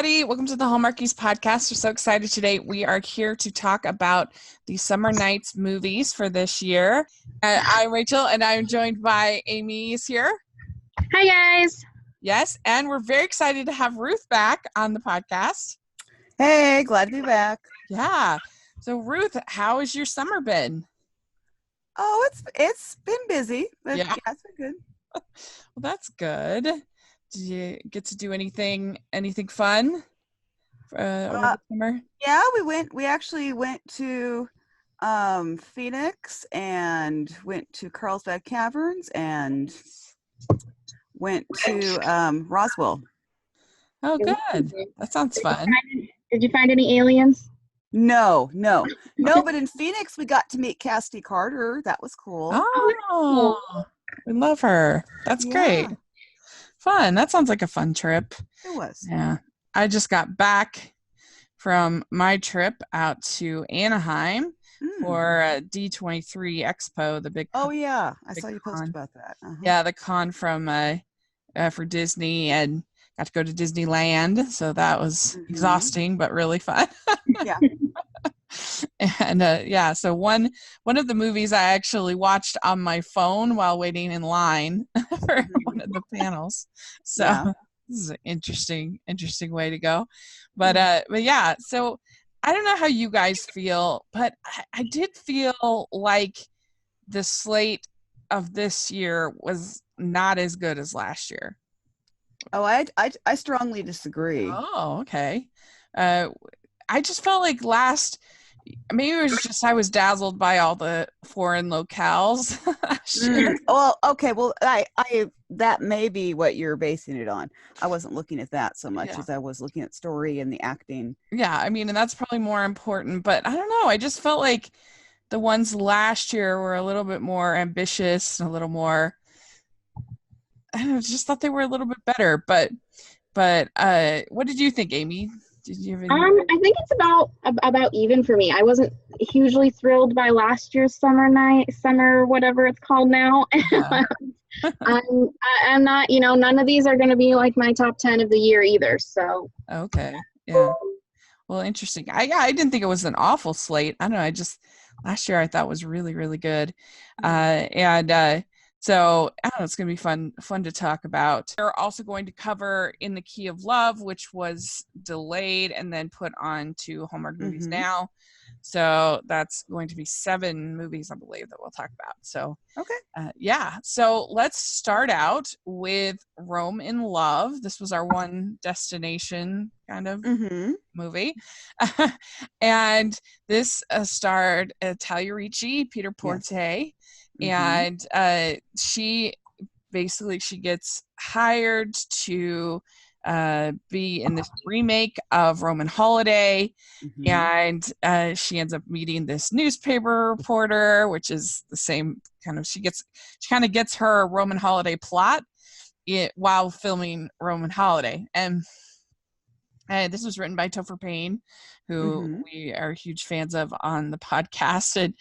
everybody. Welcome to the Hallmarkies podcast. We're so excited today. We are here to talk about the Summer Nights movies for this year. I'm Rachel, and I'm joined by Amy is here. Hi, guys. Yes, and we're very excited to have Ruth back on the podcast. Hey, glad to be back. Yeah. So, Ruth, how has your summer been? Oh, it's been busy, but Yeah. it's been good. Well, that's good. Did you get to do anything fun over the summer? Yeah, we actually went to Phoenix and went to Carlsbad Caverns and went to Roswell. Oh, good. That sounds fun. Did you find any aliens? No, but in Phoenix we got to meet Cassidy Carter. That was cool. Oh, we love her. That's great. Fun. That sounds like a fun trip. It was. Yeah. I just got back from my trip out to Anaheim for D23 Expo, the big Oh yeah, I saw you con. post about that. Yeah, the con from for Disney, and got to go to Disneyland, so that was exhausting but really fun. Yeah. And so one of the movies I actually watched on my phone while waiting in line for one of the panels. So this is an interesting way to go. But yeah, so I don't know how you guys feel, but I did feel like the slate of this year was not as good as last year. Oh, I strongly disagree. Oh, okay. I just felt like maybe it was just I was dazzled by all the foreign locales. Well, okay. Well, I that may be what you're basing it on. I wasn't looking at that so much as I was looking at story and the acting. Yeah, I mean, and that's probably more important. But I don't know. I just felt like the ones last year were a little bit more ambitious and a little more. I don't know. Just thought they were a little bit better. But what did you think, Amy? Did you have any? I think it's about even for me. I wasn't hugely thrilled by last year's summer whatever it's called now. Yeah. I'm not, none of these are going to be like my top 10 of the year either. So okay, yeah. Well, interesting. I didn't think it was an awful slate. I don't know. Last year I thought was really, really good, So I don't know, it's going to be fun to talk about. They're also going to cover In the Key of Love, which was delayed and then put on to Hallmark Movies Now. So that's going to be 7 movies, I believe, that we'll talk about. So, okay. Yeah. So let's start out with Rome in Love. This was our one destination kind of movie. And this starred Talia Ricci, Peter Porte. And she gets hired to be in this remake of Roman Holiday, and she ends up meeting this newspaper reporter, which is the same kind of. She kind of gets her Roman Holiday plot while filming Roman Holiday, and this was written by Topher Payne, who we are huge fans of on the podcast,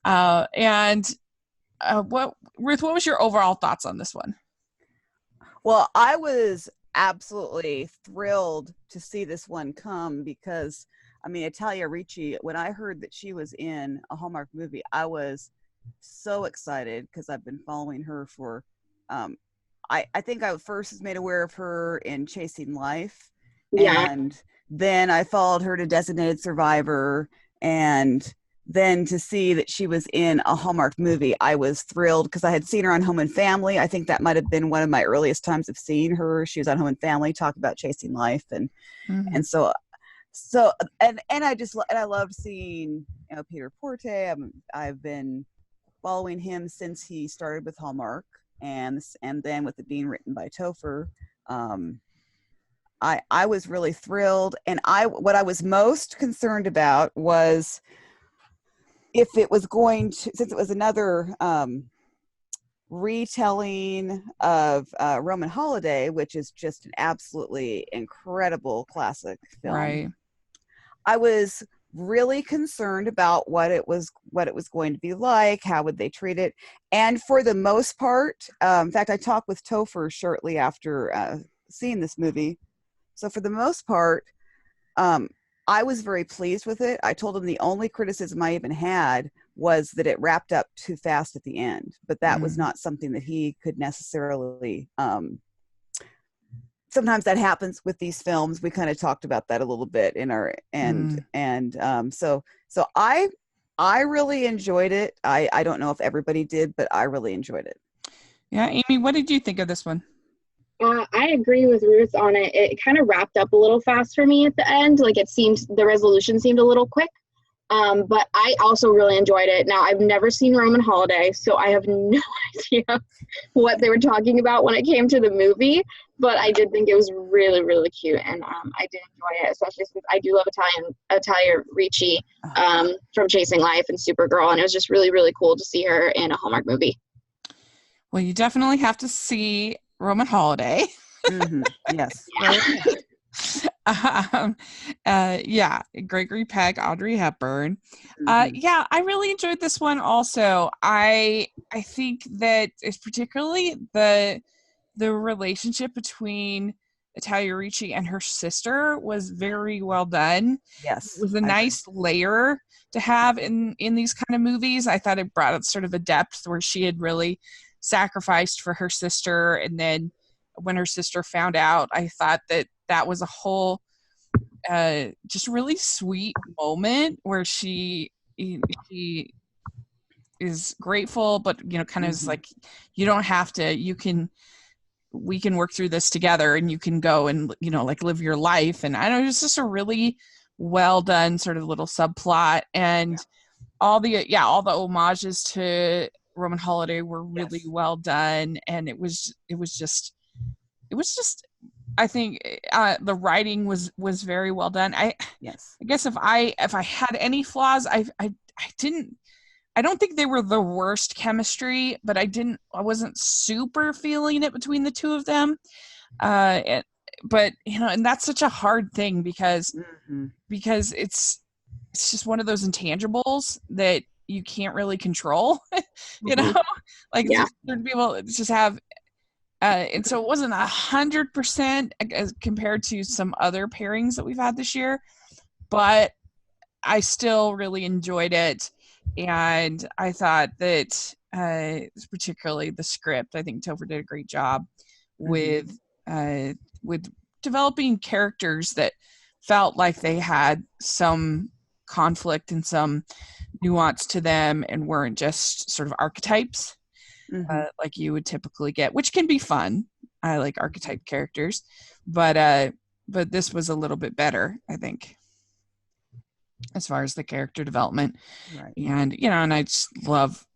and. Ruth, what was your overall thoughts on this one? Well, I was absolutely thrilled to see this one come because, I mean, Talia Ricci, when I heard that she was in a Hallmark movie, I was so excited because I've been following her for, I think I first was made aware of her in Chasing Life. Yeah. And then I followed her to Designated Survivor, and then to see that she was in a Hallmark movie, I was thrilled because I had seen her on Home and Family. I think that might have been one of my earliest times of seeing her. She was on Home and Family, talk about Chasing Life, and so I loved seeing Peter Porte. I've been following him since he started with Hallmark, and then with it being written by Topher. I was really thrilled, and what I was most concerned about was if it was going to, since it was another retelling of Roman Holiday, which is just an absolutely incredible classic film. Right. I was really concerned about what it was going to be like, how would they treat it, and for the most part, in fact, I talked with Topher shortly after seeing this movie, So for the most part, I was very pleased with it. I told him the only criticism I even had was that it wrapped up too fast at the end, but that was not something that he could necessarily. Sometimes that happens with these films. We kind of talked about that a little bit in our so I really enjoyed it. I don't know if everybody did, but I really enjoyed it. Yeah, Amy, what did you think of this one? I agree with Ruth on it. It kind of wrapped up a little fast for me at the end. Like it seemed, the resolution seemed a little quick. But I also really enjoyed it. Now, I've never seen Roman Holiday, so I have no idea what they were talking about when it came to the movie. But I did think it was really, really cute, and I did enjoy it, especially since I do love Italia Ricci from Chasing Life and Supergirl, and it was just really, really cool to see her in a Hallmark movie. Well, you definitely have to see Roman Holiday. Yes. Yeah, Gregory Peck, Audrey Hepburn. Yeah, I really enjoyed this one also. I think that it's particularly the relationship between Italia Ricci and her sister was very well done. Yes. It was a nice layer to have in these kind of movies. I thought it brought out sort of a depth where she had really sacrificed for her sister, and then when her sister found out, I thought that was a whole just really sweet moment where she is grateful, but kind of is like, you don't have to, we can work through this together, and you can go and like live your life. And I know it's just a really well done sort of little subplot, and all the homages to Roman Holiday were really well done, and it was just I think the writing was very well done. I guess if I had any flaws, I don't think they were the worst chemistry, but I wasn't super feeling it between the two of them. But and that's such a hard thing because it's just one of those intangibles that you can't really control. Like certain people just have. And so it wasn't 100% as compared to some other pairings that we've had this year, but I still really enjoyed it. And I thought that particularly the script, I think Topher did a great job with developing characters that felt like they had some conflict and some nuance to them and weren't just sort of archetypes. Like you would typically get, which can be fun. I like archetype characters, but this was a little bit better, I think, as far as the character development. And and I just love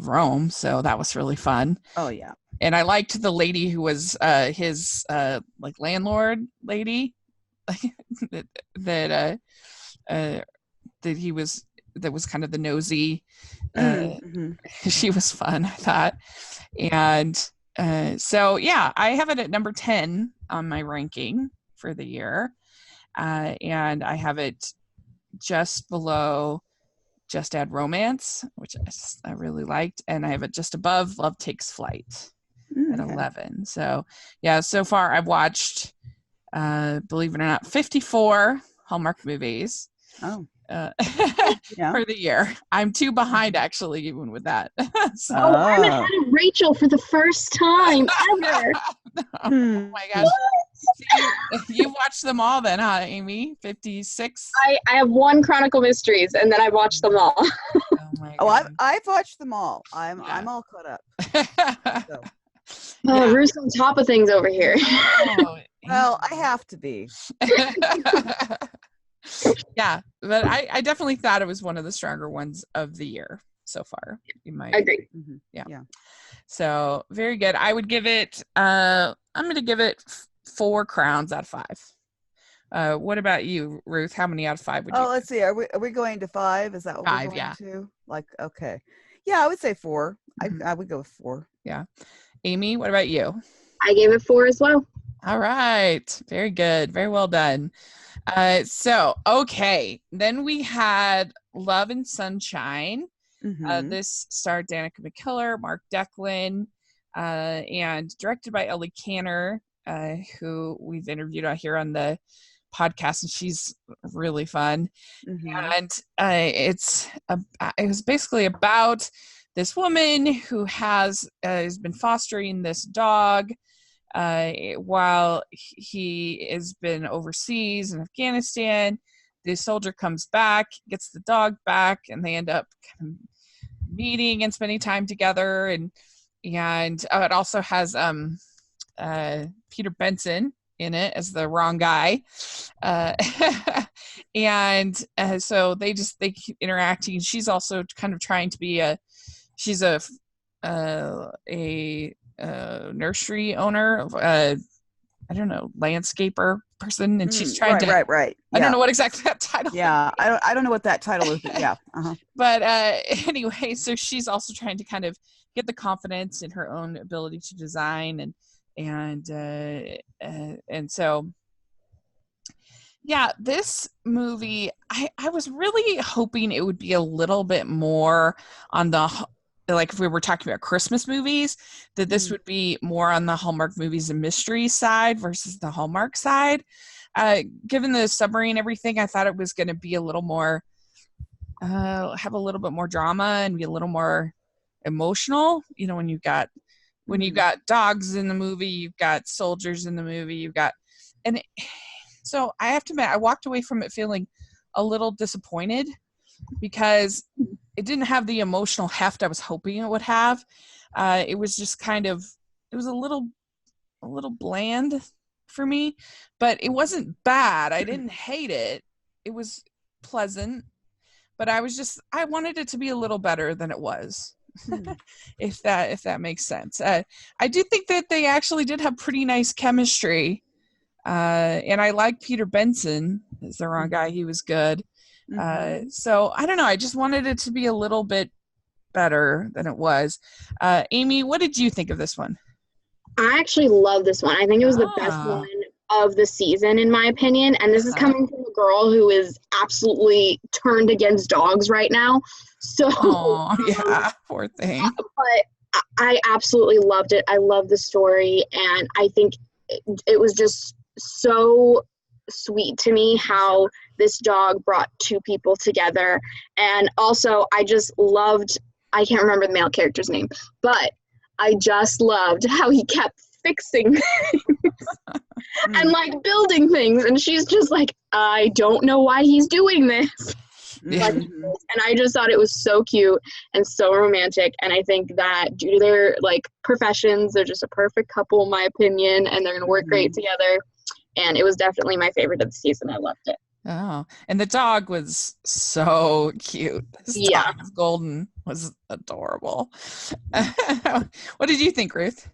Rome, so that was really fun. Oh yeah. And I liked the lady who was his like landlord lady that he was, that was kind of the nosy. She was fun, I thought. And so yeah, I have it at number 10 on my ranking for the year, and I have it just below Just Add Romance, which I really liked, and I have it just above Love Takes Flight at 11. So yeah, so far I've watched believe it or not 54 Hallmark movies for the year. I'm 2 behind actually, even with that. So, I'm ahead of Rachel for the first time ever. Oh my gosh. You've watched them all then, huh, Amy? 56? I have one Chronicle Mysteries, and then I watched them all. Oh my God. I've watched them all. I'm all caught up. So. Ruth's on top of things over here. Well, I have to be. Yeah, but I definitely thought it was one of the stronger ones of the year so far. You might agree. Yeah. So very good. I would give it. I'm going to give it 4 crowns out of 5. What about you, Ruth? How many out of 5 would you? Oh, let's see. Are we going to 5? Is that what 5, we're going to? Like, okay. Yeah, I would say 4. I would go with 4. Yeah. Amy, what about you? I gave it 4 as well. All right. Very good. Very well done. So, okay. Then we had Love and Sunshine. This starred Danica McKellar, Mark Declan, and directed by Ellie Canner. who we've interviewed out here on the podcast, and she's really fun. And it was basically about this woman who has been fostering this dog while he has been overseas in Afghanistan. The soldier comes back, gets the dog back, and they end up kind of meeting and spending time together. And it also has Peter Benson in it as the wrong guy, so they keep interacting. She's also kind of trying to be she's a nursery owner, I don't know, landscaper person, and she's trying right. Yeah. I don't know what exactly that title is. I don't know what that title is, but yeah. But anyway, so she's also trying to kind of get the confidence in her own ability to design, and so yeah, this movie, I was really hoping it would be a little bit more on the, like if we were talking about Christmas movies, that this would be more on the Hallmark movies and mystery side versus the Hallmark side. Given the submarine and everything, I thought it was going to be a little more, have a little bit more drama and be a little more emotional. You know, when you've got dogs in the movie, you've got soldiers in the movie, so I have to admit, I walked away from it feeling a little disappointed because it didn't have the emotional heft I was hoping it would have. It was just it was a little bland for me, but it wasn't bad. I didn't hate it. It was pleasant, but I wanted it to be a little better than it was. if that makes sense. I do think that they actually did have pretty nice chemistry. And I like Peter Benson as the wrong guy. He was good. So I don't know. I just wanted it to be a little bit better than it was. Amy, what did you think of this one? I actually love this one. I think it was the best one of the season, in my opinion. And this is coming from a girl who is absolutely turned against dogs right now. So, yeah, poor thing. But I absolutely loved it. I love the story. And I think it was just so sweet to me how this dog brought two people together. And also I just loved, I can't remember the male character's name, but I just loved how he kept fixing things and like building things, and she's just like, I don't know why he's doing this. And I just thought it was so cute and so romantic, and I think that due to their like professions, they're just a perfect couple in my opinion, and they're gonna work great together. And it was definitely my favorite of the season. I loved it. Oh, and the dog was so cute. This dog, Golden, was adorable. What did you think, Ruth?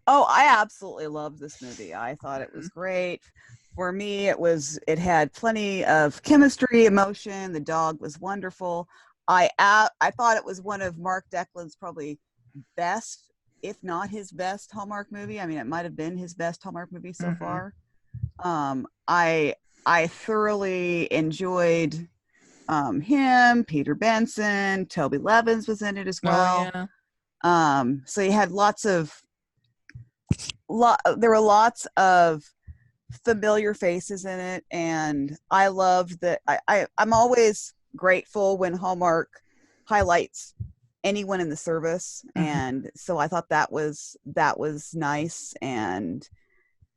Oh, I absolutely loved this movie. I thought it was great. For me, it had plenty of chemistry, emotion. The dog was wonderful. I thought it was one of Mark Declan's probably best, if not his best Hallmark movie. I mean, it might have been his best Hallmark movie so far. I thoroughly enjoyed him, Peter Benson, Toby Levins was in it as well. Oh, yeah. So you had there were lots of familiar faces in it, and I loved that. I'm always grateful when Hallmark highlights anyone in the service, and so I thought that was nice, and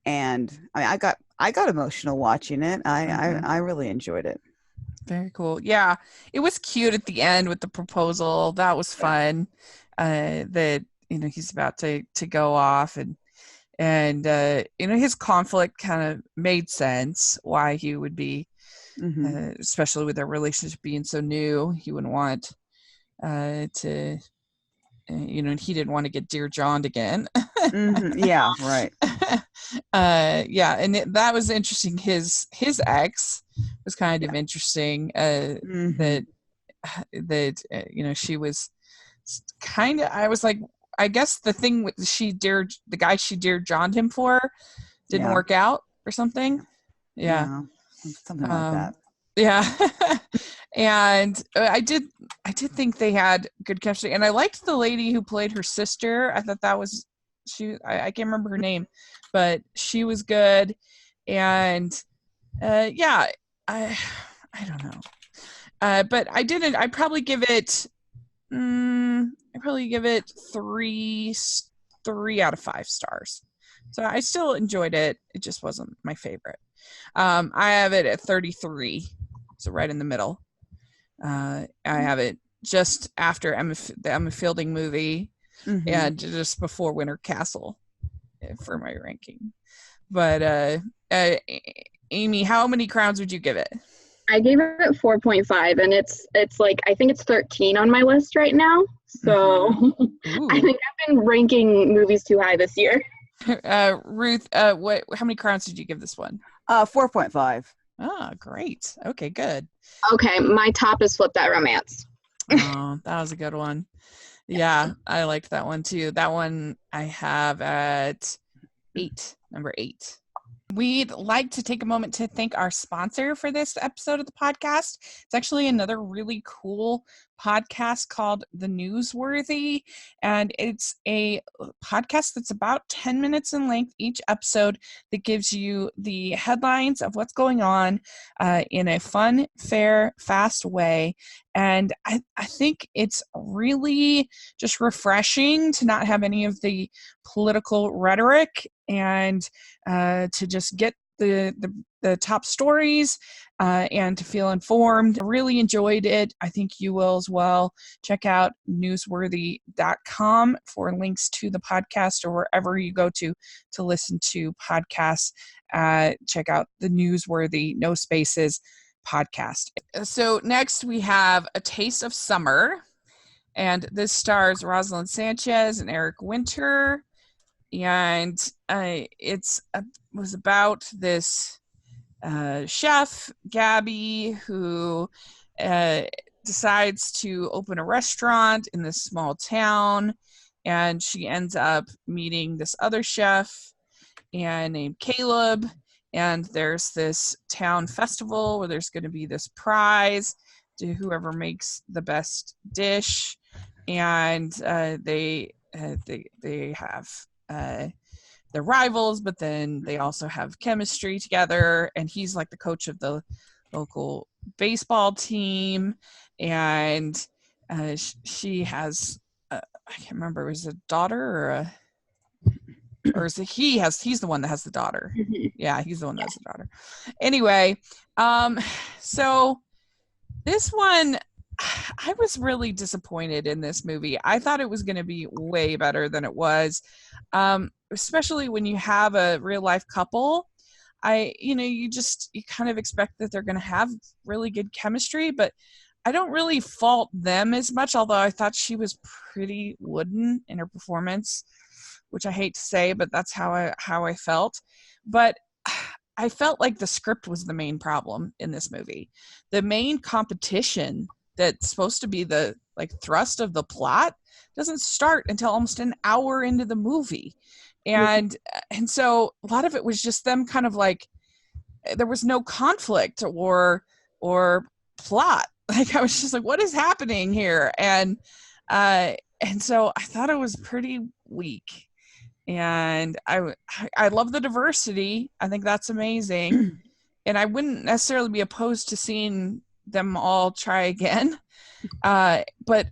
I mean, I got emotional watching it. I really enjoyed it. Very cool. Yeah, it was cute at the end with the proposal. That was fun. That he's about to go off, and his conflict kind of made sense. Why he would be, especially with their relationship being so new, he wouldn't want to. And he didn't want to get Dear John again. Yeah, right. And that was interesting. His ex was kind of interesting. That she was kind of. I was like, I guess the thing with the guy she Dear John him for didn't work out or something. Yeah, something like that. Yeah. And I did think they had good chemistry, and I liked the lady who played her sister. I thought that was I can't remember her name, but she was good. And yeah, I don't know. But I'd probably give it three out of 5 stars. So I still enjoyed it. It just wasn't my favorite. I have it at 33, so right in the middle. I have it just after the Emma Fielding movie, and just before Winter Castle for my ranking. But Amy, how many crowns would you give it? I gave it 4.5, and it's like, I think it's 13 on my list right now. So I think I've been ranking movies too high this year. Ruth, how many crowns did you give this one? 4.5. Oh, great. Okay, good. Okay, my top is Flip That Romance. Oh, that was a good one. Yeah, I liked that one too. That one I have at 8, number 8. We'd like to take a moment to thank our sponsor for this episode of the podcast. It's actually another really cool podcast called The Newsworthy, and it's a podcast that's about 10 minutes in length each episode that gives you the headlines of what's going on in a fun, fair, fast way. And I think it's really just refreshing to not have any of the political rhetoric and to just get the top stories and to feel informed. I really enjoyed it. I think you will as well. Check out newsworthy.com for links to the podcast or wherever you go to listen to podcasts. Check out the Newsworthy, no spaces, podcast. So next we have A Taste of Summer, and this stars Rosalind Sanchez and Eric Winter. And was about this chef, Gabby, who decides to open a restaurant in this small town, and she ends up meeting this other chef named Caleb, and there's this town festival where there's going to be this prize to whoever makes the best dish, and they have they're rivals, but then they also have chemistry together, and he's like the coach of the local baseball team, and she has I can't remember, is it a daughter or is it he's the one that has the daughter. Yeah, he's the one that has the daughter. Anyway, so this one, I was really disappointed in this movie. I thought it was going to be way better than it was, especially when you have a real life couple. You kind of expect that they're going to have really good chemistry, but I don't really fault them as much, although I thought she was pretty wooden in her performance, which I hate to say, but that's how I felt. But I felt like the script was the main problem in this movie. The main competition that's supposed to be the thrust of the plot doesn't start until almost an hour into the movie. And so a lot of it was just them kind of like, there was no conflict or plot. Like, I was just like, what is happening here? And so I thought it was pretty weak. And I love the diversity. I think that's amazing. And I wouldn't necessarily be opposed to seeing them all try again. But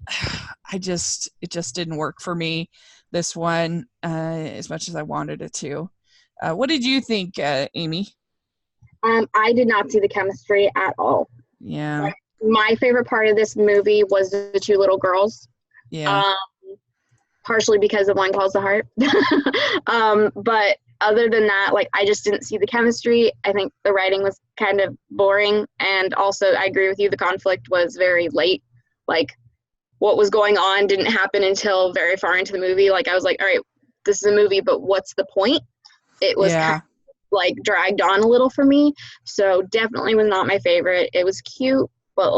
it just didn't work for me, this one, as much as I wanted it to. What did you think, Amy? I did not see the chemistry at all. Yeah. My favorite part of this movie was the 2 little girls. Yeah. Partially because of One Calls the Heart. But other than that, I just didn't see the chemistry. I think the writing was kind of boring. And also, I agree with you, the conflict was very late. What was going on didn't happen until very far into the movie. I was like, all right, this is a movie, but what's the point? It was kind of dragged on a little for me. So definitely was not my favorite. It was cute, but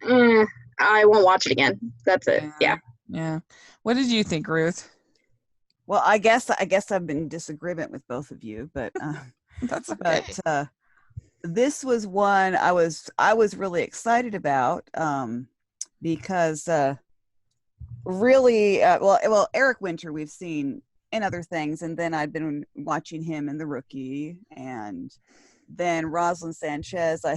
I won't watch it again. That's it. Yeah. Yeah. What did you think, Ruth? Well, I guess I'm in disagreement with both of you, but that's okay. But this was one I was really excited about because really, well, Eric Winter we've seen and other things. And then I'd been watching him in The Rookie, and then Rosalind Sanchez. I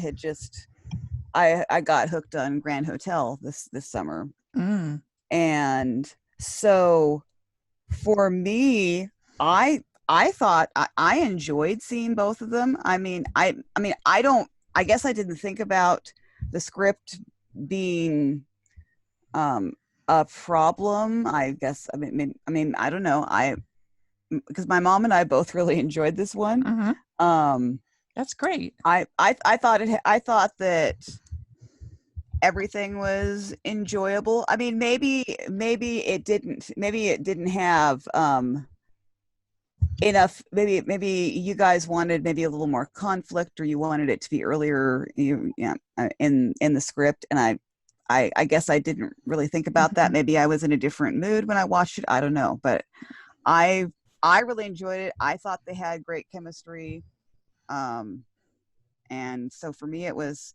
got hooked on Grand Hotel this summer. And so for me, I thought I enjoyed seeing both of them. I guess I didn't think about the script being a problem. I guess I don't know. Because my mom and I both really enjoyed this one. That's great. I thought that everything was enjoyable. I mean, maybe it didn't have enough. Maybe you guys wanted maybe a little more conflict, or you wanted it to be earlier, in the script. And I guess I didn't really think about that. Maybe I was in a different mood when I watched it. I don't know, but I really enjoyed it. I thought they had great chemistry, and so for me, it was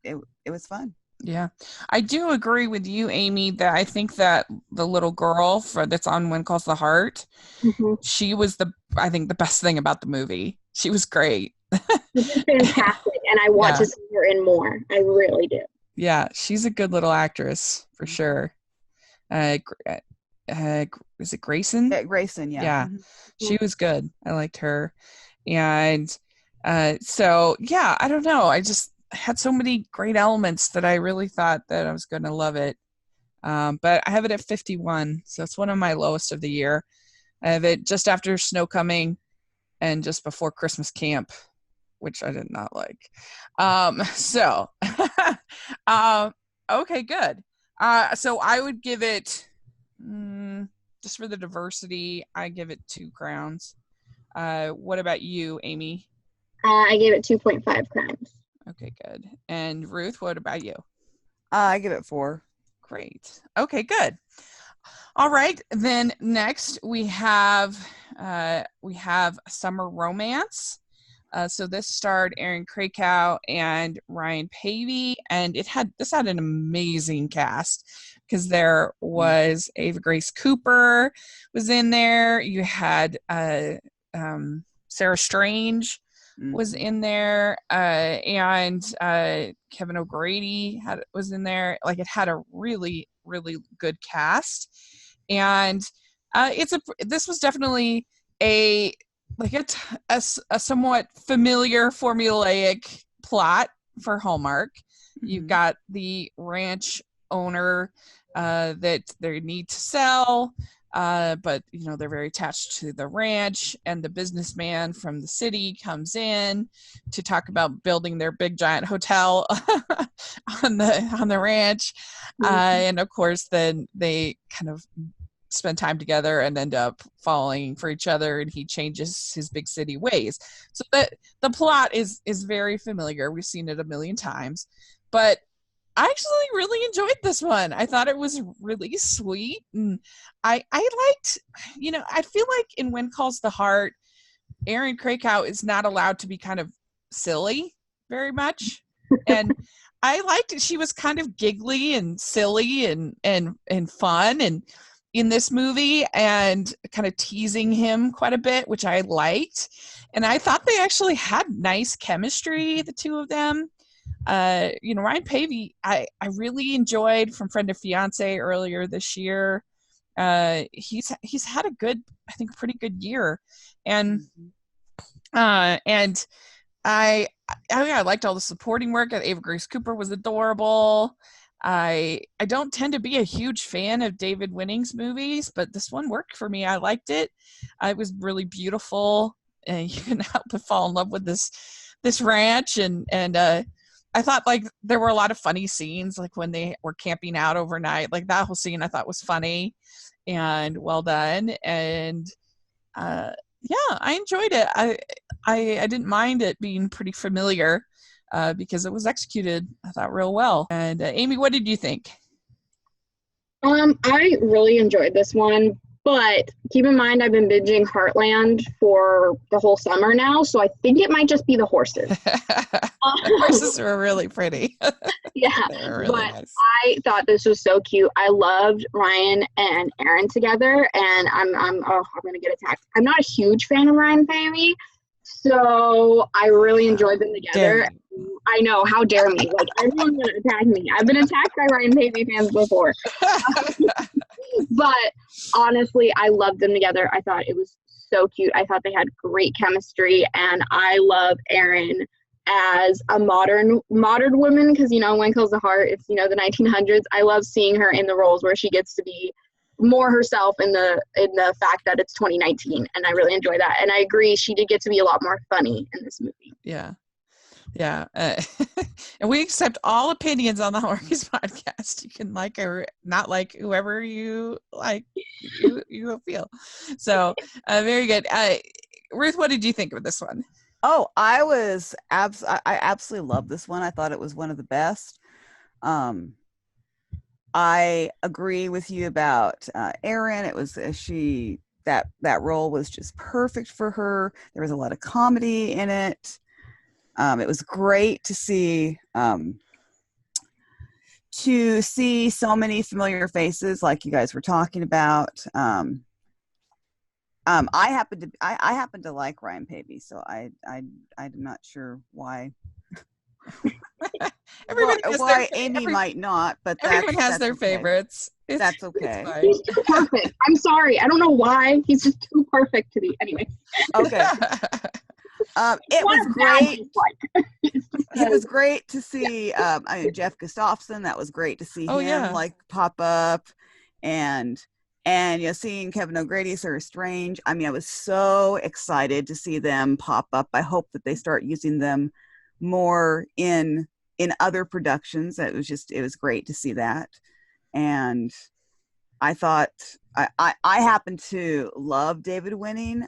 fun. Yeah, I do agree with you, Amy, that I think that the little girl that's on When Calls the Heart, she was I think the best thing about the movie. She was great. She's fantastic, and I want to see her in more. I really do. Yeah, she's a good little actress for sure. Is it Grayson? Grayson, yeah. Yeah, she was good. I liked her, and so yeah, I don't know. I just had so many great elements that I really thought that I was going to love it. But I have it at 51, so it's one of my lowest of the year. I have it just after Snow Coming and just before Christmas Camp, which I did not like. Okay, good. So I would give it, just for the diversity, I give it 2 crowns. What about you, Amy? I gave it 2.5 crowns. Okay, good. And Ruth, what about you? I give it 4. Great. Okay, good. All right. Then next we have Summer Romance. So this starred Aaron Krakow and Ryan Pavey, and this had an amazing cast because there was Ava Grace Cooper was in there. You had Sarah Strange was in there, and Kevin O'Grady was in there. Like, it had a really, really good cast, and this was definitely a somewhat familiar formulaic plot for Hallmark. You've got the ranch owner that they need to sell, but they're very attached to the ranch, and the businessman from the city comes in to talk about building their big giant hotel on the ranch, and of course then they kind of spend time together and end up falling for each other, and he changes his big city ways. So the plot is very familiar. We've seen it a million times, but I actually really enjoyed this one. I thought it was really sweet, and I liked, I feel like in When Calls the Heart, Aaron Krakow is not allowed to be kind of silly very much, and I liked it. She was kind of giggly and silly and fun, and in this movie, and kind of teasing him quite a bit, which I liked. And I thought they actually had nice chemistry, the two of them. Ryan Pavey, I really enjoyed from Friend to Fiance earlier this year. He's had a good, I think, pretty good year. And I liked all the supporting work. Ava Grace Cooper was adorable. I don't tend to be a huge fan of David Winning's movies, but this one worked for me. I liked it. It was really beautiful, and you can help but fall in love with this ranch. And I thought, like, there were a lot of funny scenes, like when they were camping out overnight. Like, that whole scene I thought was funny and well done. And I enjoyed it. I didn't mind it being pretty familiar. Because it was executed, I thought, real well. And Amy, what did you think? I really enjoyed this one, But keep in mind, I've been binging Heartland for the whole summer now, so I think it might just be the horses. The horses were really pretty. Yeah, They were really but nice. I thought this was so cute. I loved Ryan and Aaron together, and I'm gonna get attacked. I'm not a huge fan of Ryan Bailey, so I really enjoyed them together. I know, how dare me? Like, everyone's gonna attack me. I've been attacked by Ryan Bailey fans before. But honestly, I loved them together. I thought it was so cute. I thought they had great chemistry, and I love Erin as a modern woman, because, you know, When Kills the Heart, it's, you know, the 1900s. I love seeing her in the roles where she gets to be more herself in the fact that it's 2019, and I really enjoy that. And I agree, she did get to be a lot more funny in this movie. Yeah. And we accept all opinions on the Hallmarkies podcast. You can like or not like whoever you like, you feel. So very good. Ruth, what did you think of this one? Oh, I absolutely love this one. I thought it was one of the best. I agree with you about Erin. It was that role was just perfect for her. There was a lot of comedy in it. It was great to see so many familiar faces, like you guys were talking about. I happen to like Ryan Paevey, so I'm not sure why. Why Amy might not, but everyone has their okay. favorites. That's okay. He's too perfect. I'm sorry. I don't know why. He's just too perfect to be. Anyway. Okay. It was great. It was great to see Jeff Gustafson. That was great to see him like pop up, and you know, seeing Kevin O'Grady, Sarah Strange. I mean, I was so excited to see them pop up. I hope that they start using them more in other productions. It was great to see that. And I thought I happen to love David Winning.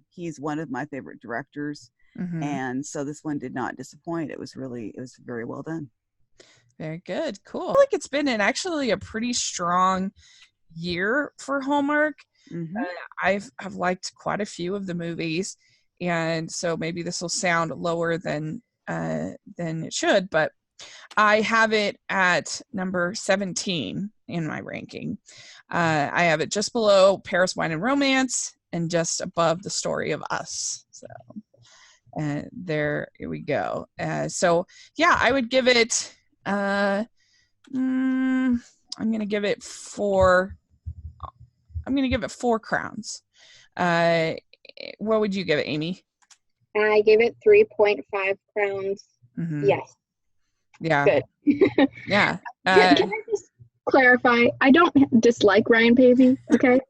He's one of my favorite directors. Mm-hmm. And so this one did not disappoint. It was very well done. Very good. Cool. I feel like it's been actually a pretty strong year for Hallmark. Mm-hmm. I've liked quite a few of the movies, and so maybe this will sound lower than it should, but I have it at number 17 in my ranking. I have it just below Paris, Wine and Romance, and just above The Story of Us. So here we go. So yeah, I would give it. I'm gonna give it 4. I'm gonna give it 4 crowns. What would you give it, Amy? I gave it 3.5 crowns. Mm-hmm. Yes. Yeah. Good. Yeah. Can I just clarify? I don't dislike Ryan Paevey. Okay.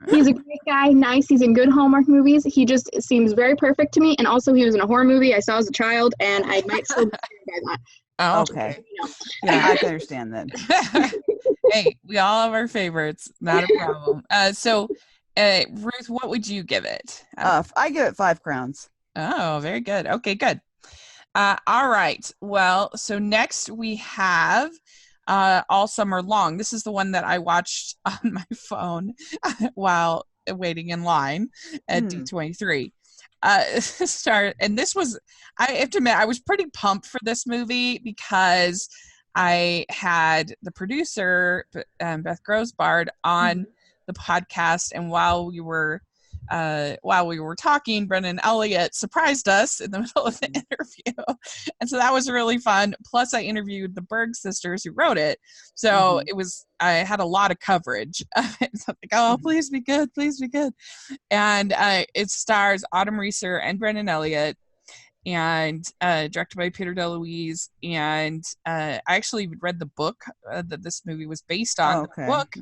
He's a great guy. Nice. He's in good Hallmark movies. He just seems very perfect to me. And also, he was in a horror movie I saw as a child, and I might still be scared by that. Oh, okay. Yeah, I can understand that. Hey, we all have our favorites. Not a problem. So, Ruth, what would you give it? I give it 5 crowns. Oh, very good. Okay, good. All right. Well, so next we have All Summer Long. This is the one that I watched on my phone while waiting in line at D23. And this was, I have to admit, I was pretty pumped for this movie because I had the producer, Beth Grosbard, on the podcast, and while we were talking, Brennan Elliott surprised us in the middle of the interview. And so that was really fun. Plus I interviewed the Berg sisters who wrote it. So I had a lot of coverage of it. So I'm like, oh, please be good. Please be good. And it stars Autumn Reeser and Brennan Elliott, and directed by Peter DeLuise. And I actually read the book that this movie was based on. The book.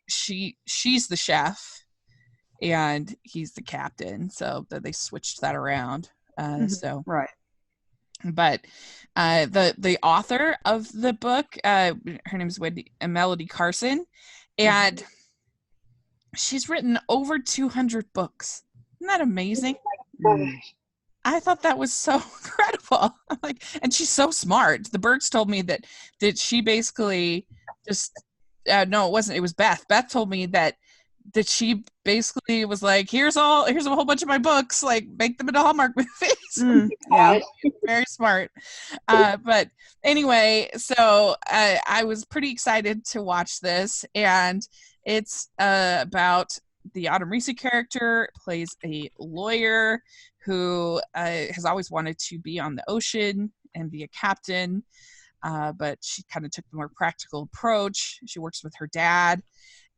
She's the chef, and he's the captain, so that they switched that around. So right. But the author of the book, her name is Melody Carson, and she's written over 200 books. Isn't that amazing? I thought that was so incredible. And she's so smart. The Bergs told me that she basically just no, it wasn't. It was Beth. Beth told me that she basically was like, here's a whole bunch of my books, like make them into Hallmark movies. Yeah. Very smart. But anyway, so I was pretty excited to watch this, and it's about the Autumn Reese character plays a lawyer who has always wanted to be on the ocean and be a captain, but she kind of took the more practical approach. She works with her dad,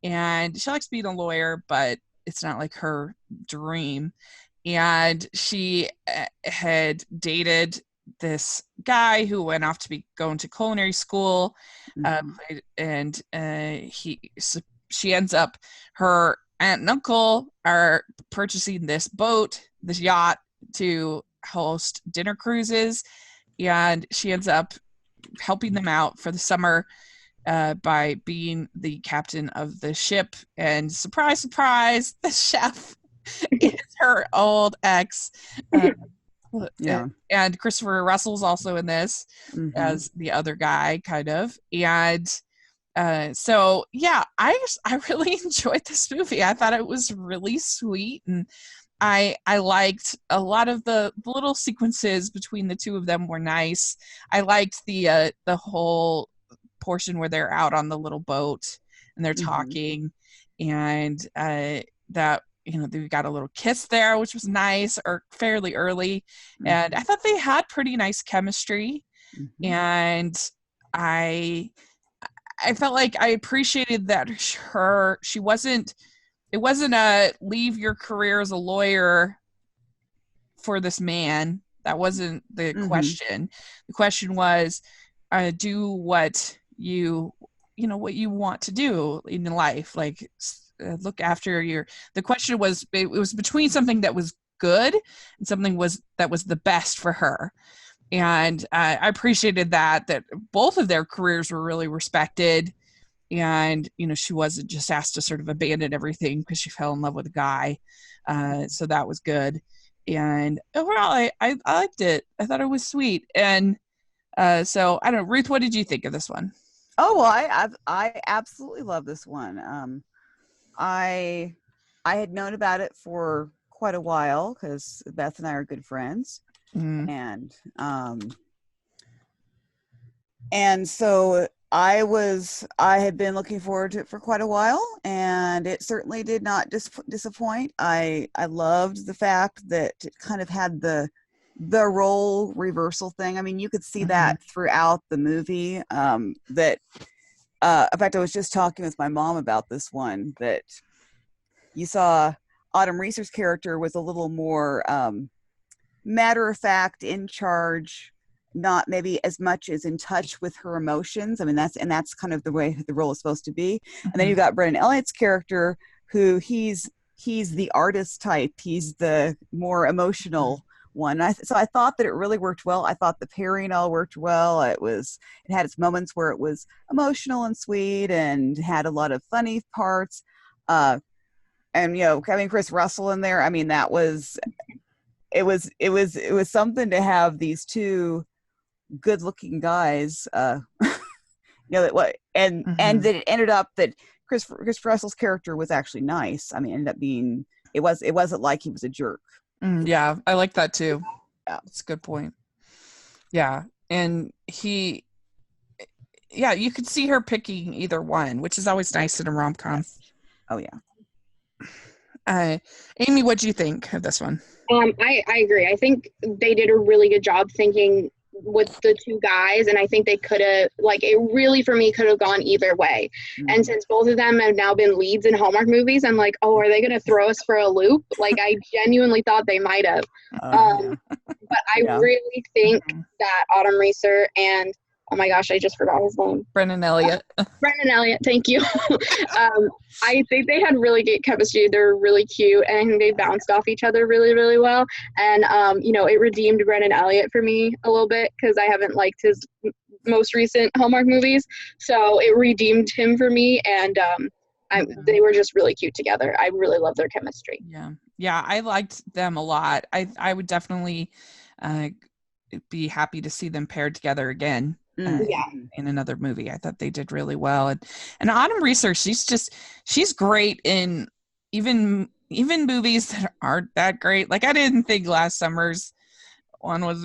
and she likes being a lawyer, but it's not like her dream. And she had dated this guy who went off to be going to culinary school, and she ends up, her aunt and uncle are purchasing this yacht to host dinner cruises, and she ends up helping them out for the summer by being the captain of the ship. And surprise, surprise, the chef is her old ex. Yeah. And Christopher Russell's also in this as the other guy, kind of. And so yeah, I really enjoyed this movie. I thought it was really sweet, and I liked a lot of the little sequences between the two of them were nice. I liked the whole portion where they're out on the little boat and they're talking, and that, you know, they got a little kiss there, which was nice, or fairly early. And I thought they had pretty nice chemistry. And I felt like I appreciated that it wasn't a leave your career as a lawyer for this man. That wasn't the question. The question was, do what you want to do in life. Like, look after the question was, it was between something that was good and something that was the best for her. And I appreciated that both of their careers were really respected. And, you know, she wasn't just asked to sort of abandon everything because she fell in love with a guy. So that was good. And overall, I liked it. I thought it was sweet. And so, I don't know, Ruth, what did you think of this one? Oh, well, I absolutely love this one. I had known about it for quite a while because Beth and I are good friends. And so I had been looking forward to it for quite a while, and it certainly did not disappoint. I loved the fact that it kind of had the role reversal thing. I mean, you could see that throughout the movie. In fact, I was just talking with my mom about this one, that you saw Autumn Reese's character was a little more matter of fact, in charge, not maybe as much as in touch with her emotions. I mean, that's kind of the way the role is supposed to be. And then you got Brennan Elliott's character, who he's the artist type. He's the more emotional one. So I thought that it really worked well. I thought the pairing all worked well. It had its moments where it was emotional and sweet and had a lot of funny parts. And, you know, having Chris Russell in there, I mean, it was something to have these two good looking guys, you know, and that it ended up that Chris Russell's character was actually nice. I mean, it ended up being, it wasn't like he was a jerk. Yeah, I like that too. Yeah, that's a good point. Yeah. And you could see her picking either one, which is always nice in a rom-com. Yes. Oh yeah. Amy, what do you think of this one? I agree. I think they did a really good job thinking with the two guys, and I think they could have, like, it really for me could have gone either way. And since both of them have now been leads in Hallmark movies, I'm like, oh, are they going to throw us for a loop? Like, I genuinely thought they might have. But I really think that Autumn Reeser and, oh my gosh, I just forgot his name. Brennan Elliott. Brennan Elliott, thank you. I think they had really good chemistry. They're really cute, and I think they bounced off each other really, really well. And, you know, it redeemed Brennan Elliott for me a little bit because I haven't liked his most recent Hallmark movies. So it redeemed him for me, and they were just really cute together. I really love their chemistry. Yeah, I liked them a lot. I would definitely be happy to see them paired together again. in another movie. I thought they did really well. And Autumn Research, she's great in even movies that aren't that great. Like, I didn't think last summer's one was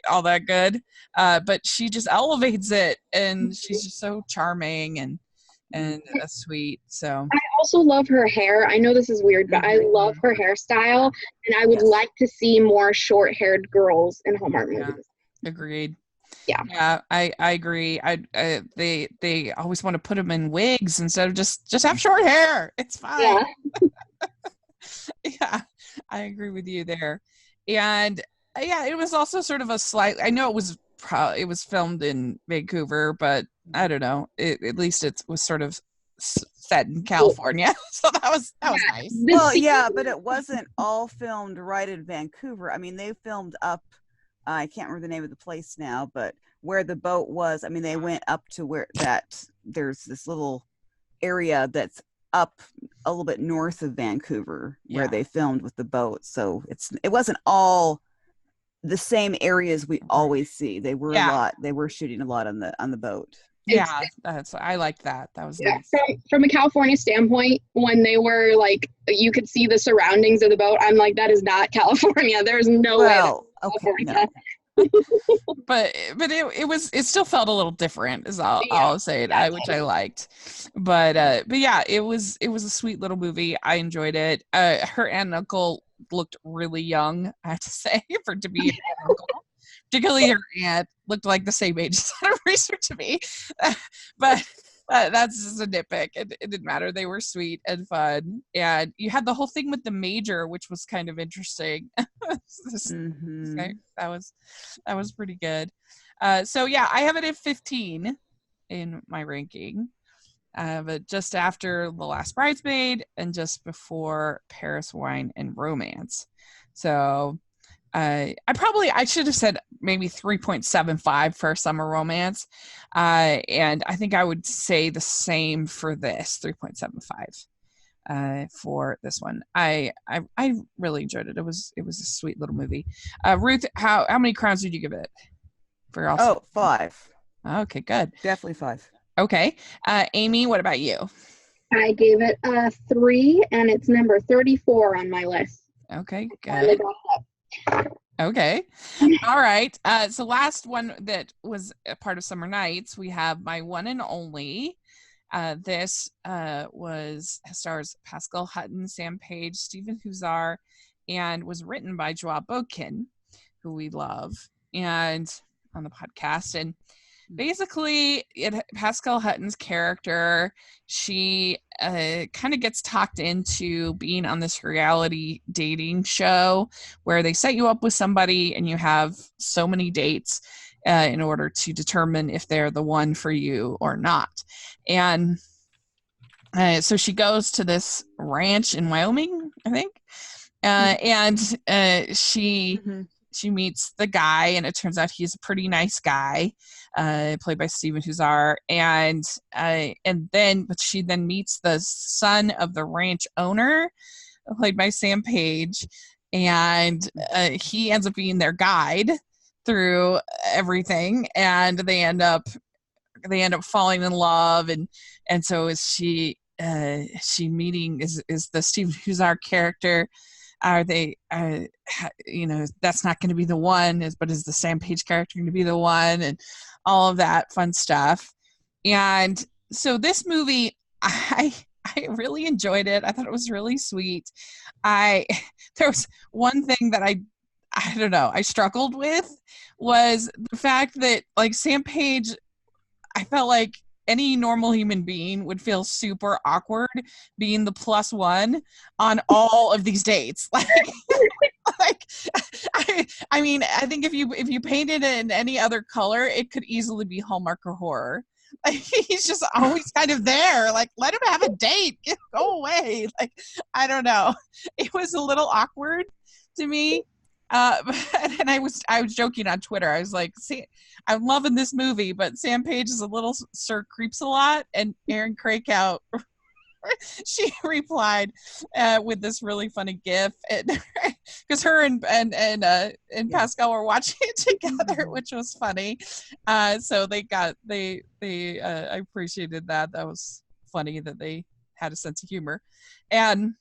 all that good, but she just elevates it, and she's just so charming and sweet. So I also love her hair. I know this is weird, but I love her hairstyle, and I would like to see more short-haired girls in Hallmark movies. Agreed. Yeah, I agree. They always want to put them in wigs instead of just have short hair. It's fine. Yeah, I agree with you there. And it was also sort of I know it was filmed in Vancouver, but I don't know. At least it was sort of set in California, so that was nice. Well, yeah, but it wasn't all filmed right in Vancouver. I mean, they filmed up. I can't remember the name of the place now, but where the boat was. I mean, they went up to where there's this little area that's up a little bit north of Vancouver where they filmed with the boat. So it wasn't all the same areas we always see. They were shooting a lot on the boat. Yeah, I liked that. That was nice. From a California standpoint, when they were like, you could see the surroundings of the boat, I'm like, that is not California. There's no way. No. but it still felt a little different, is all I'll say, which I liked. But yeah, it was a sweet little movie. I enjoyed it. Her aunt and uncle looked really young, I have to say, to be an uncle. Particularly her aunt looked like the same age as Autumn Research to me. But that's just a nitpick. It didn't matter. They were sweet and fun. And you had the whole thing with the major, which was kind of interesting. That was pretty good. So yeah, I have it at 15 in my ranking. But just after The Last Bridesmaid and just before Paris, Wine, and Romance. So I should have said maybe 3.75 for Summer Romance. And I think I would say the same for this, 3.75 for this one. I really enjoyed it. It was a sweet little movie. Ruth, how many crowns did you give it? For also? 5. Okay, good. Definitely 5. Okay. Amy, what about you? I gave it a 3, and it's number 34 on my list. Okay, good. Okay. All right. So last one that was a part of Summer Nights, we have My One and Only. This stars Pascal Hutton, Sam Page, Stephen Huszar, and was written by Joa Boken, who we love, and on the podcast. And basically, Pascal Hutton's character, she kind of gets talked into being on this reality dating show where they set you up with somebody and you have so many dates in order to determine if they're the one for you or not. And so she goes to this ranch in Wyoming, I think, and she meets the guy, and it turns out he's a pretty nice guy, played by Stephen Huszar, but she then meets the son of the ranch owner, played by Sam Page, and he ends up being their guide through everything, and they end up falling in love, and so is she meeting is the Stephen Huszar character. Are they, that's not going to be the one, but is the Sam Page character going to be the one, and all of that fun stuff. And so this movie, I really enjoyed it. I thought it was really sweet. There was one thing that I don't know, I struggled with, was the fact that, like, Sam Page, I felt like any normal human being would feel super awkward being the plus one on all of these dates. I mean, I think if you painted it in any other color, it could easily be Hallmark or horror. Like, he's just always kind of there. Like, let him have a date. Go away. Like, I don't know. It was a little awkward to me. And I was joking on Twitter. I was like, see, I'm loving this movie, but Sam Page is a little creeps a lot, and Aaron Krakow she replied with this really funny gif, because her and Pascal were watching it together, which was funny. So I appreciated that. That was funny that they had a sense of humor. And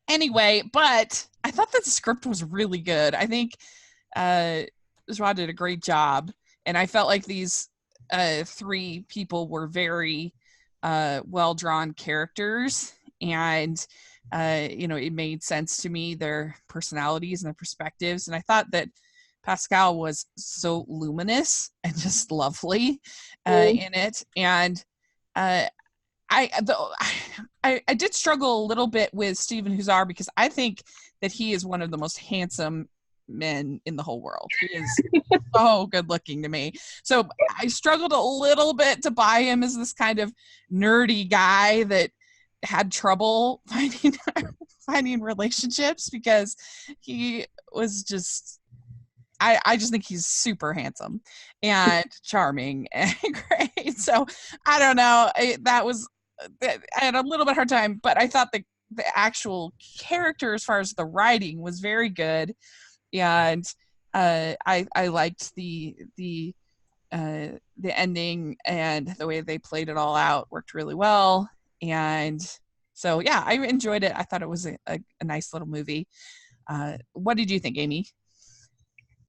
anyway, but I thought that the script was really good. I think Joa did a great job, and I felt like these three people were very well-drawn characters, and it made sense to me, their personalities and their perspectives. And I thought that Pascal was so luminous and just lovely in it. And I did struggle a little bit with Stephen Huszar, because I think that he is one of the most handsome men in the whole world. He is so good looking to me. So I struggled a little bit to buy him as this kind of nerdy guy that had trouble finding relationships, because he was just, I just think he's super handsome and charming and great. So I don't know. I had a little bit hard time, but I thought the actual character, as far as the writing, was very good. And I liked the ending, and the way they played it all out worked really well. And so, yeah, I enjoyed it. I thought it was a nice little movie. What did you think, Amy?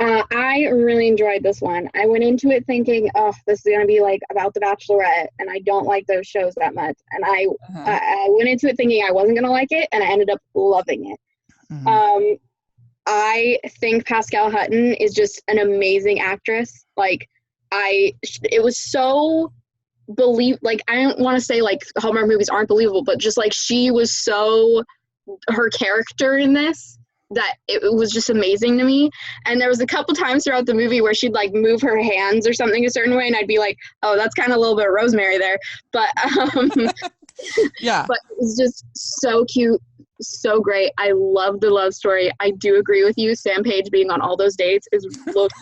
I really enjoyed this one. I went into it thinking, oh, this is going to be like about The Bachelorette, and I don't like those shows that much. And I went into it thinking I wasn't going to like it, and I ended up loving it. Mm-hmm. I think Pascal Hutton is just an amazing actress. Like, it was so I don't want to say like Hallmark movies aren't believable, but just like she was so, her character in this, that it was just amazing to me. And there was a couple times throughout the movie where she'd like move her hands or something a certain way, and I'd be like, oh, that's kind of a little bit of Rosemary there. But yeah, but it was just so cute, so great. I love the love story. I do agree with you. Sam Page being on all those dates looked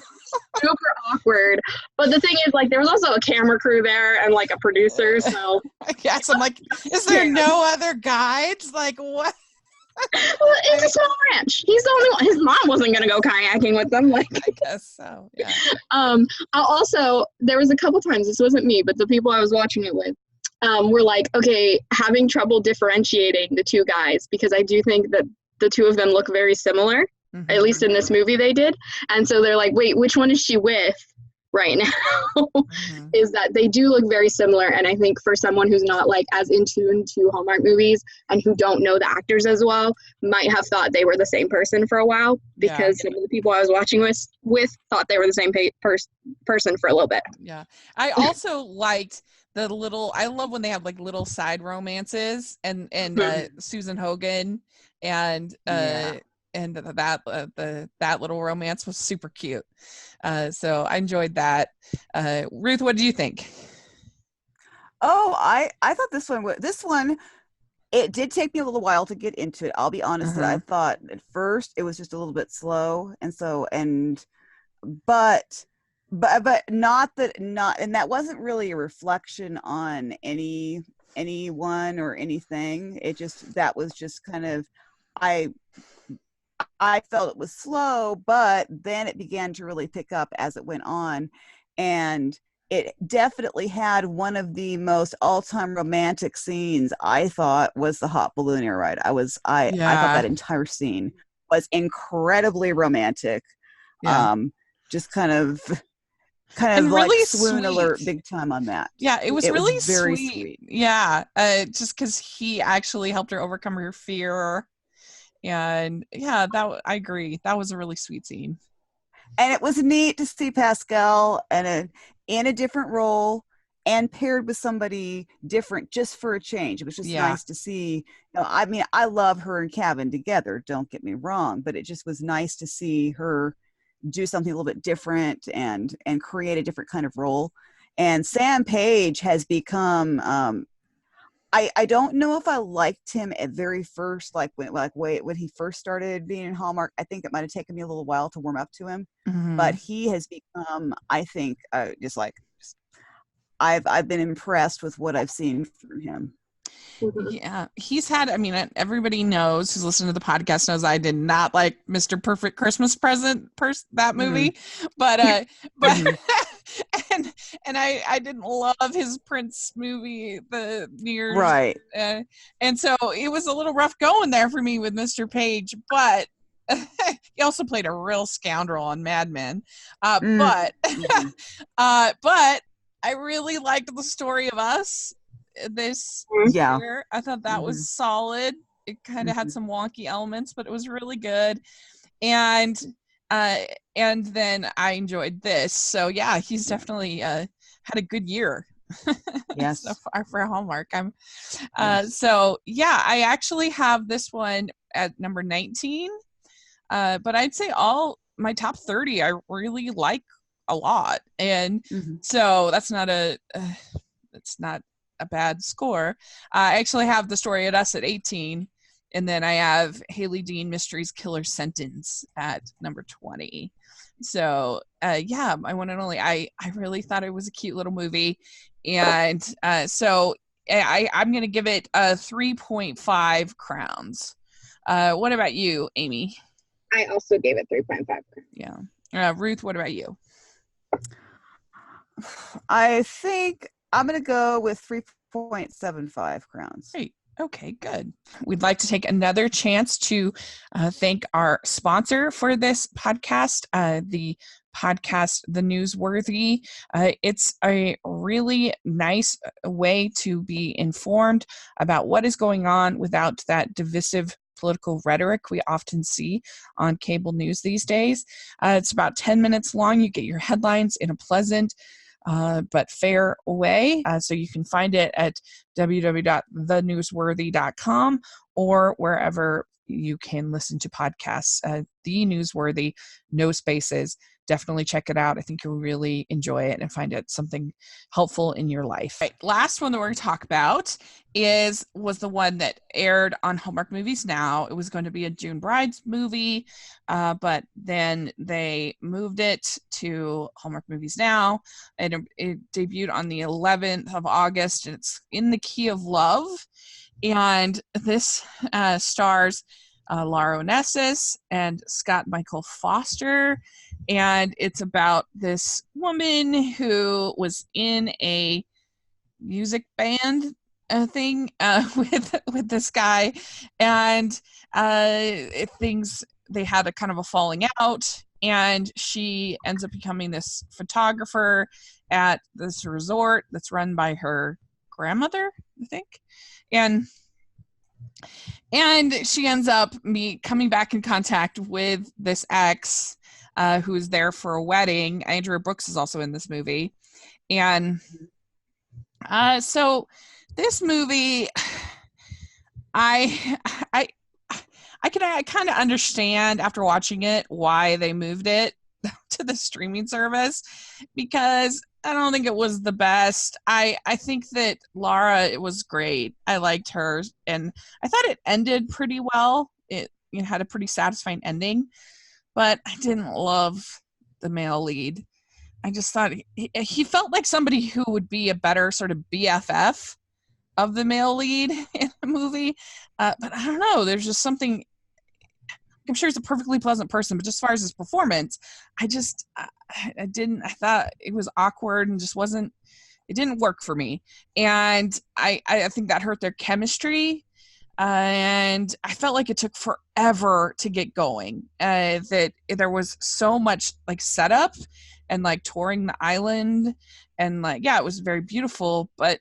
super awkward. But the thing is, like, there was also a camera crew there and like a producer. So yes, I'm like, is there no other guides? Like, what? Well, it's a small ranch. He's the only one. His mom wasn't going to go kayaking with them. Like, I guess so. Yeah. Also, there was a couple times, this wasn't me, but the people I was watching it with were like, okay, having trouble differentiating the two guys, because I do think that the two of them look very similar. Mm-hmm. At least in this movie they did. And so they're like, wait, which one is she with right now? Mm-hmm. Is that they do look very similar. And I think for someone who's not like as in tune to Hallmark movies and who don't know the actors as well, might have thought they were the same person for a while, because some of the people I was watching with thought they were the same person for a little bit. Yeah. I also liked I love when they have like little side romances, and Susan Hogan and that little romance was super cute. So I enjoyed that. Ruth, what do you think? Oh, I thought this one, it did take me a little while to get into it. I'll be honest, that I thought at first it was just a little bit slow. But that wasn't really a reflection on anyone or anything. That was just kind of, I felt it was slow, but then it began to really pick up as it went on. And it definitely had one of the most all-time romantic scenes, I thought, was the hot balloon air ride. I thought that entire scene was incredibly romantic. Yeah. Just kind of like really swoon sweet. Alert big time on that. Yeah, it was really very sweet. Yeah, just because he actually helped her overcome her fear. And yeah, I agree. That was a really sweet scene. And it was neat to see Pascal in a different role and paired with somebody different, just for a change. It was just nice to see. I mean, I love her and Kevin together, don't get me wrong, but it just was nice to see her do something a little bit different and create a different kind of role. And Sam Page has become I don't know if I liked him at very first, when he first started being in Hallmark. I think it might have taken me a little while to warm up to him, but he has become, I think, I've been impressed with what I've seen from him. Yeah, he's had, I mean, everybody knows who's listened to the podcast knows I did not like Mr. Perfect Christmas Present, that movie, but and I didn't love his Prince movie, the New Year's, right. And so it was a little rough going there for me with Mr. Page, but he also played a real scoundrel on Mad Men, but I really liked the story of Us this year. I thought that was solid. It kind of had some wonky elements, but it was really good. And then I enjoyed this. So yeah, he's definitely had a good year. Yes. So far for Hallmark. So yeah, I actually have this one at number 19. But I'd say all my top 30 I really like a lot. And so that's not a bad score. I actually have The Story of Us at 18, and then I have Haley Dean Mysteries Killer Sentence at number 20. So yeah, my one and only. I really thought it was a cute little movie, and so I'm gonna give it a 3.5 crowns. What about you, Amy? I also gave it 3.5 crowns. Yeah. Ruth, what about you? I think I'm going to go with 3.75 crowns. Great. Okay, good. We'd like to take another chance to thank our sponsor for this podcast, the podcast, The Newsworthy. It's a really nice way to be informed about what is going on without that divisive political rhetoric we often see on cable news these days. It's about 10 minutes long. You get your headlines in a pleasant but fair way. So you can find it at www.thenewsworthy.com or wherever you can listen to podcasts. The Newsworthy, no spaces. Definitely check it out. I think you'll really enjoy it and find it something helpful in your life. Right, last one that we're going to talk about was the one that aired on Hallmark Movies Now. It was going to be a June Brides movie, but then they moved it to Hallmark Movies Now. It debuted on the 11th of August, and it's In the Key of Love. And this stars Laura Onassis and Scott Michael Foster, and it's about this woman who was in a music band thing with this guy, and they had a kind of a falling out, and she ends up becoming this photographer at this resort that's run by her grandmother, I think, and she ends up coming back in contact with this ex who is there for a wedding. Andrea Brooks is also in this movie. And so this movie, I kind of understand after watching it why they moved it to the streaming service, because I don't think it was the best. I think that Laura, it was great. I liked her, and I thought it ended pretty well. It had a pretty satisfying ending, but I didn't love the male lead. I just thought he felt like somebody who would be a better sort of BFF of the male lead in the movie. But I don't know. There's just something. I'm sure he's a perfectly pleasant person, but just as far as his performance, I thought it was awkward and just it didn't work for me. And I think that hurt their chemistry. And I felt like it took forever to get going. That there was so much like setup and like touring the island, and like, yeah, it was very beautiful, but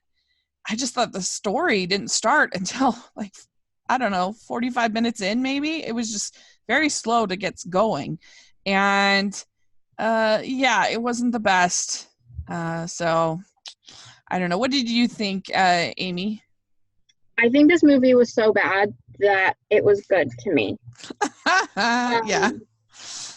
I just thought the story didn't start until like, I don't know, 45 minutes in, maybe. It was just very slow to get going. And yeah, it wasn't the best. So I don't know. What did you think, Amy? I think this movie was so bad that it was good to me. Yeah.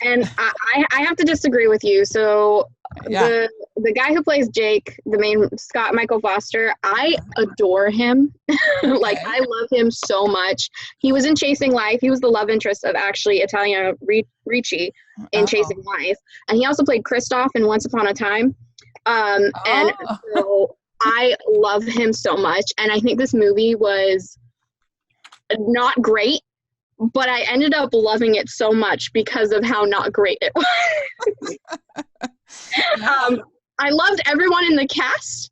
And I have to disagree with you. So the guy who plays Jake, the main Scott Michael Foster, I adore him. Like, I love him so much. He was in Chasing Life. He was the love interest of actually Italia Ricci in Chasing Life. And he also played Kristoff in Once Upon a Time. And so I love him so much, and I think this movie was not great, but I ended up loving it so much because of how not great it was. I loved everyone in the cast,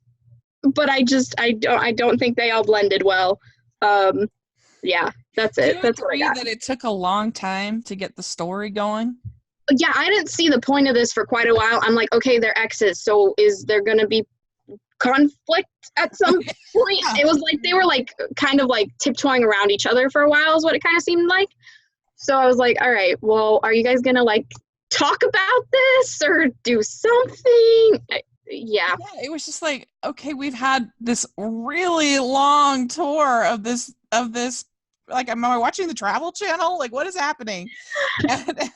but I don't think they all blended well. Yeah, that's it. Do you That's what I agree got. that it took a long time to get the story going? Yeah, I didn't see the point of this for quite a while. I'm like, okay, they're exes, so is there going to be conflict at some point? Yeah. It was like they were like kind of like tiptoeing around each other for a while is what it kind of seemed like. So I was like, all right, well, are you guys going to like talk about this or do something? Yeah, It was just like, okay, we've had this really long tour of this like, am I watching the Travel Channel? Like, what is happening? it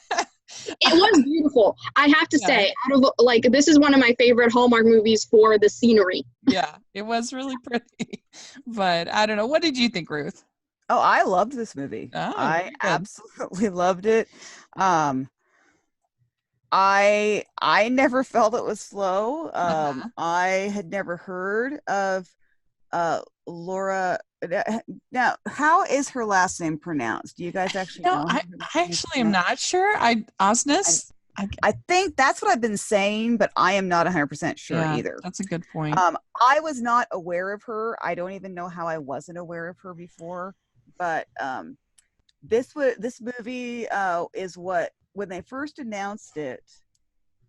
was beautiful. I have to say, out of like, this is one of my favorite Hallmark movies for the scenery. Yeah, it was really pretty. But I don't know. What did you think, Ruth? Oh, I loved this movie. Oh, I good. absolutely loved it. I never felt it was slow. I had never heard of Laura. Now, how is her last name pronounced? Do you guys actually know? I actually am not sure. Osnes. I think that's what I've been saying, but I am not 100% sure either. That's a good point. I was not aware of her. I don't even know how I wasn't aware of her before. But this movie is what, when they first announced it,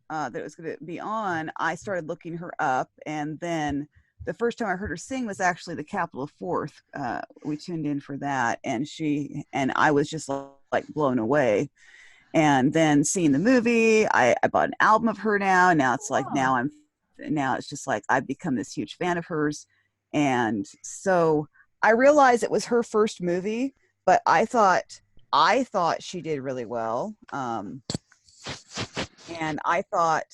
that it was going to be on, I started looking her up, and then the first time I heard her sing was actually the Capital of Fourth. We tuned in for that, and I was just like blown away. And then seeing the movie, I bought an album of her now. And now it's like, now it's just like, I've become this huge fan of hers. And so I realized it was her first movie, but I thought she did really well. And I thought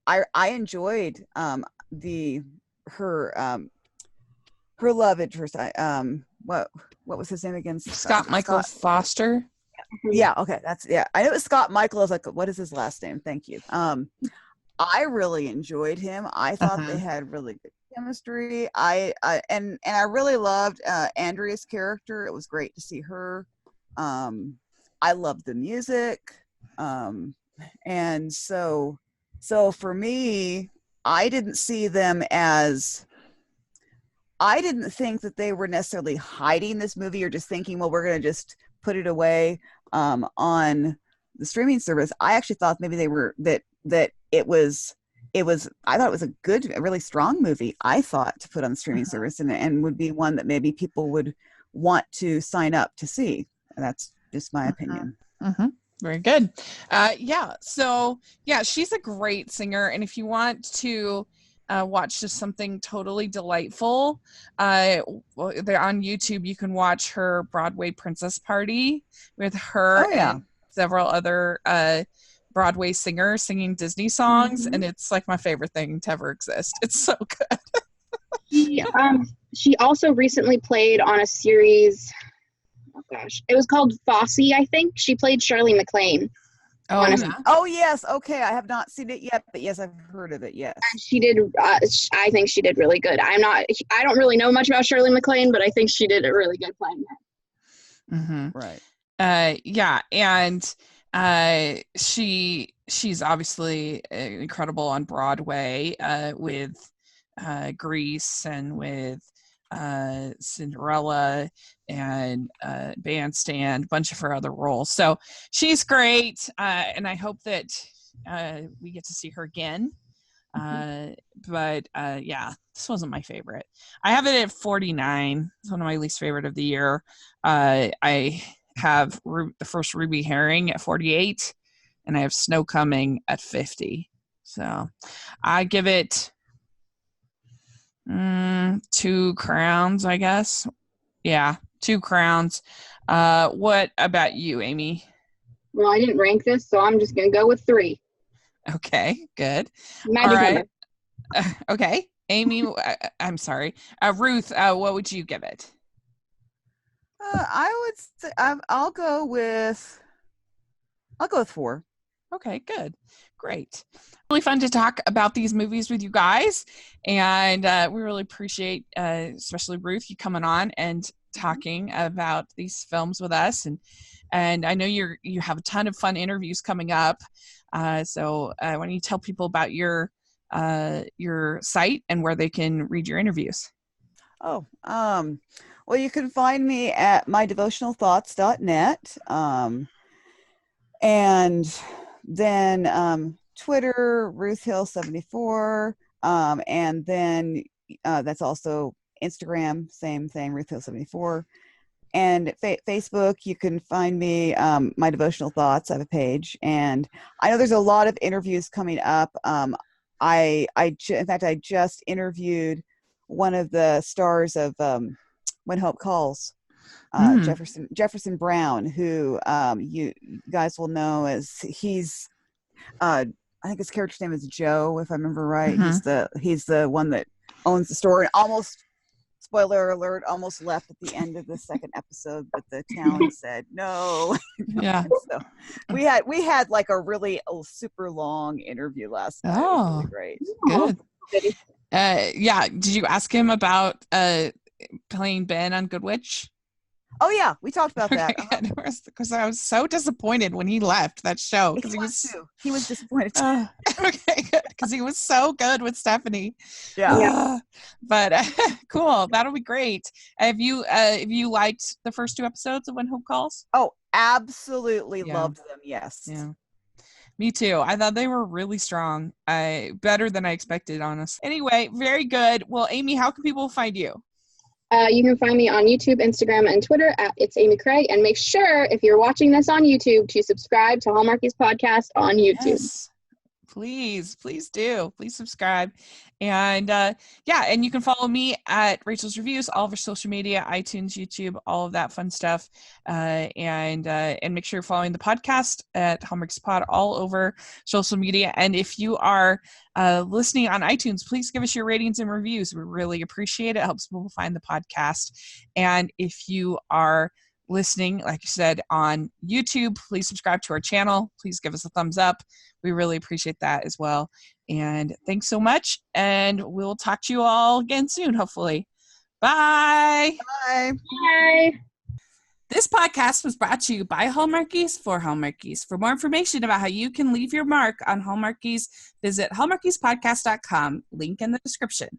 I enjoyed her love interest. What was his name again? Scott Michael Foster. Yeah, okay, I know it was Scott Michael. I was like, what is his last name? Thank you. I really enjoyed him. I thought they had really good chemistry. I really loved Andrea's character. It was great to see her. I loved the music. And so for me, I didn't see them as, I didn't think that they were necessarily hiding this movie or just thinking, well, we're going to just put it away on the streaming service. I actually thought maybe they were, that it was, I thought it was a really strong movie, I thought, to put on the streaming service, and would be one that maybe people would want to sign up to see. That's just my opinion. Very good. So she's a great singer, and if you want to watch just something totally delightful, they're on YouTube. You can watch her Broadway Princess Party with her and several other Broadway singers singing Disney songs, and it's like my favorite thing to ever exist. It's so good. She also recently played on a series. Oh gosh, it was called Fosse, I think. She played Shirley MacLaine. Oh yes, okay. I have not seen it yet, but yes, I've heard of it. Yes, and she did. I think she did really good. I don't really know much about Shirley MacLaine, but I think she did a really good playing her. Right. And she's obviously incredible on Broadway with Grease and with Cinderella and Bandstand, a bunch of her other roles. So she's great, and I hope that we get to see her again. But this wasn't my favorite. I have it at 49. It's one of my least favorite of the year. I have the first Ruby Herring at 48, and I have Snow Coming at 50. So I give it 2 crowns, I guess. Yeah, 2 crowns. What about you, Amy? Well, I didn't rank this, so I'm just going to go with 3. Okay, good. Magic All right. number. Okay, Amy, I'm sorry. Ruth, what would you give it? I would say I'll go with 4. Okay, good. Great. Really fun to talk about these movies with you guys. And we really appreciate, especially Ruth, you coming on and talking about these films with us. And I know you have a ton of fun interviews coming up. So why don't you tell people about your site and where they can read your interviews? Oh, well, you can find me at mydevotionalthoughts.net. And then Twitter, Ruth Hill 74. And then that's also Instagram, same thing, Ruth Hill 74. And Facebook, you can find me, My Devotional Thoughts. I have a page, and I know there's a lot of interviews coming up. In fact, I just interviewed one of the stars of When Hope Calls, Jefferson Brown, who you guys will know as he's. I think his character's name is Joe, if I remember right. He's the one that owns the store, and almost. Spoiler alert, almost left at the end of the second episode, but the town said no. Yeah. So we had like a really super long interview last night. It was really great. Good. Yeah. Did you ask him about playing Ben on Good Witch? Oh yeah, we talked about that. Because I was so disappointed when he left that show because he was disappointed. Okay, good, because he was so good with Stephanie. Yeah. But cool, that'll be great. Have you liked the first 2 episodes of When Hope Calls? Oh, absolutely loved them. Yes. Yeah. Me too. I thought they were really strong. Better than I expected, honestly. Anyway, very good. Well, Amy, how can people find you? You can find me on YouTube, Instagram, and Twitter at It's Amy Craig. And make sure, if you're watching this on YouTube, to subscribe to Hallmarkies Podcast on YouTube. Yes. Please do. Please subscribe. And and you can follow me at Rachel's Reviews, all of our social media, iTunes, YouTube, all of that fun stuff. And make sure you're following the podcast at Hallmarkies Pod all over social media. And if you are listening on iTunes, please give us your ratings and reviews. We really appreciate it. It helps people find the podcast. And if you are listening, like you said, on YouTube, please subscribe to our channel. Please give us a thumbs up. We really appreciate that as well. And thanks so much. And we'll talk to you all again soon, hopefully. Bye. Bye. Bye. This podcast was brought to you by Hallmarkies for Hallmarkies. For more information about how you can leave your mark on Hallmarkies, visit hallmarkiespodcast.com. Link in the description.